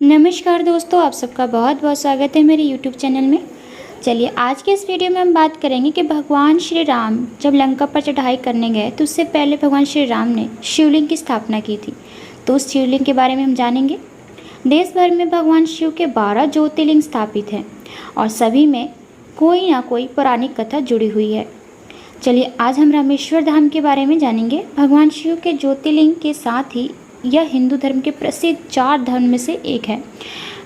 नमस्कार दोस्तों, आप सबका बहुत बहुत स्वागत है मेरे YouTube चैनल में। चलिए आज के इस वीडियो में हम बात करेंगे कि भगवान श्री राम जब लंका पर चढ़ाई करने गए तो उससे पहले भगवान श्री राम ने शिवलिंग की स्थापना की थी। तो उस शिवलिंग के बारे में हम जानेंगे। देश भर में भगवान शिव के 12 ज्योतिर्लिंग स्थापित हैं और सभी में कोई ना कोई पौराणिक कथा जुड़ी हुई है। चलिए आज हम रामेश्वर धाम के बारे में जानेंगे। भगवान शिव के ज्योतिर्लिंग के साथ ही यह हिंदू धर्म के प्रसिद्ध 4 धर्म में से एक है।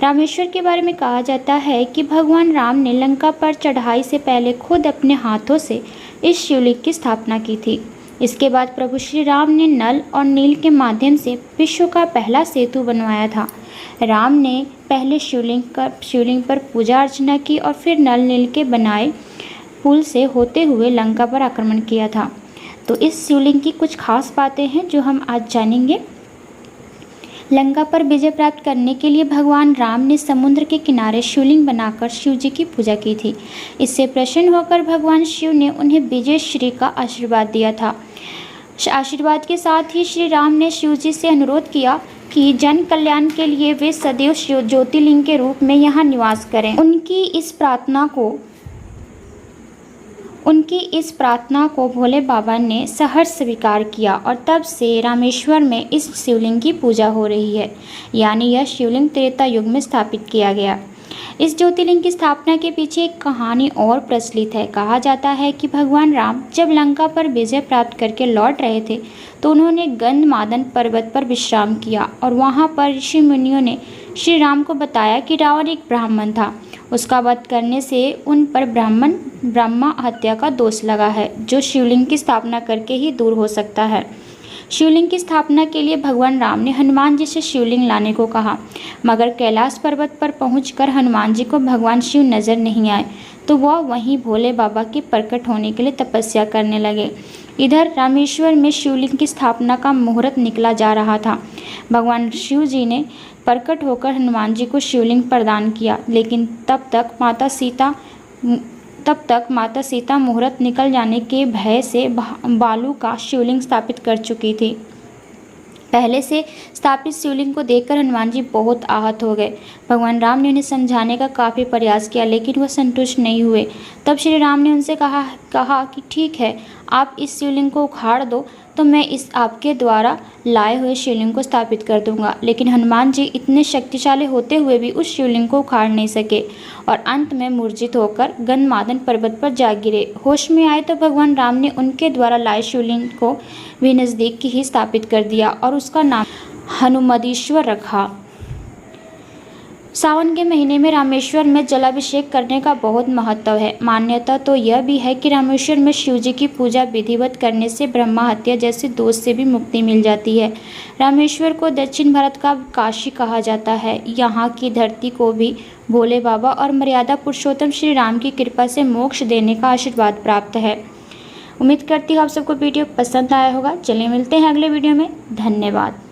रामेश्वर के बारे में कहा जाता है कि भगवान राम ने लंका पर चढ़ाई से पहले खुद अपने हाथों से इस शिवलिंग की स्थापना की थी। इसके बाद प्रभु श्री राम ने नल और नील के माध्यम से विश्व का पहला सेतु बनवाया था। राम ने पहले शिवलिंग पर पूजा अर्चना की और फिर नल नील के बनाए पुल से होते हुए लंका पर आक्रमण किया था। तो इस शिवलिंग की कुछ खास बातें हैं जो हम आज जानेंगे। लंका पर विजय प्राप्त करने के लिए भगवान राम ने समुद्र के किनारे शिवलिंग बनाकर शिव जी की पूजा की थी। इससे प्रसन्न होकर भगवान शिव ने उन्हें विजय श्री का आशीर्वाद दिया था। आशीर्वाद के साथ ही श्री राम ने शिव जी से अनुरोध किया कि जन कल्याण के लिए वे सदैव ज्योतिर्लिंग के रूप में यहाँ निवास करें। उनकी इस प्रार्थना को भोले बाबा ने सहर्ष स्वीकार किया और तब से रामेश्वर में इस शिवलिंग की पूजा हो रही है, यानी यह शिवलिंग त्रेता युग में स्थापित किया गया। इस ज्योतिर्लिंग की स्थापना के पीछे एक कहानी और प्रचलित है। कहा जाता है कि भगवान राम जब लंका पर विजय प्राप्त करके लौट रहे थे तो उन्होंने गंधमादन पर्वत पर विश्राम किया और वहाँ पर ऋषि मुनियों ने श्री राम को बताया कि रावण एक ब्राह्मण था। उसका वध करने से उन पर ब्रह्मा हत्या का दोष लगा है, जो शिवलिंग की स्थापना करके ही दूर हो सकता है। शिवलिंग की स्थापना के लिए भगवान राम ने हनुमान जी से शिवलिंग लाने को कहा, मगर कैलाश पर्वत पर पहुंचकर हनुमान जी को भगवान शिव नजर नहीं आए तो वह वहीं भोले बाबा के प्रकट होने के लिए तपस्या करने लगे। इधर रामेश्वर में शिवलिंग की स्थापना का मुहूर्त निकला जा रहा था। भगवान शिव जी ने प्रकट होकर हनुमान जी को शिवलिंग प्रदान किया, लेकिन तब तक माता सीता मुहूर्त निकल जाने के भय से बालू का शिवलिंग स्थापित कर चुकी थी। पहले से स्थापित शिवलिंग को देखकर हनुमान जी बहुत आहत हो गए। भगवान राम ने उन्हें समझाने का काफ़ी प्रयास किया, लेकिन वह संतुष्ट नहीं हुए। तब श्री राम ने उनसे कहा कि ठीक है, आप इस शिवलिंग को उखाड़ दो तो मैं इस आपके द्वारा लाए हुए शिवलिंग को स्थापित कर दूंगा। लेकिन हनुमान जी इतने शक्तिशाली होते हुए भी उस शिवलिंग को उखाड़ नहीं सके और अंत में मूर्छित होकर गंधमादन पर्वत पर जा गिरे। होश में आए तो भगवान राम ने उनके द्वारा लाए शिवलिंग को भी नज़दीक ही स्थापित कर दिया और उसका नाम हनुमदीश्वर रखा। सावन के महीने में रामेश्वर में जलाभिषेक करने का बहुत महत्व है। मान्यता तो यह भी है कि रामेश्वर में शिव जी की पूजा विधिवत करने से ब्रह्मा हत्या जैसे दोष से भी मुक्ति मिल जाती है। रामेश्वर को दक्षिण भारत का काशी कहा जाता है। यहाँ की धरती को भी भोले बाबा और मर्यादा पुरुषोत्तम श्री राम की कृपा से मोक्ष देने का आशीर्वाद प्राप्त है। उम्मीद करती हूँ आप सबको वीडियो पसंद आया होगा। चलिए मिलते हैं अगले वीडियो में। धन्यवाद।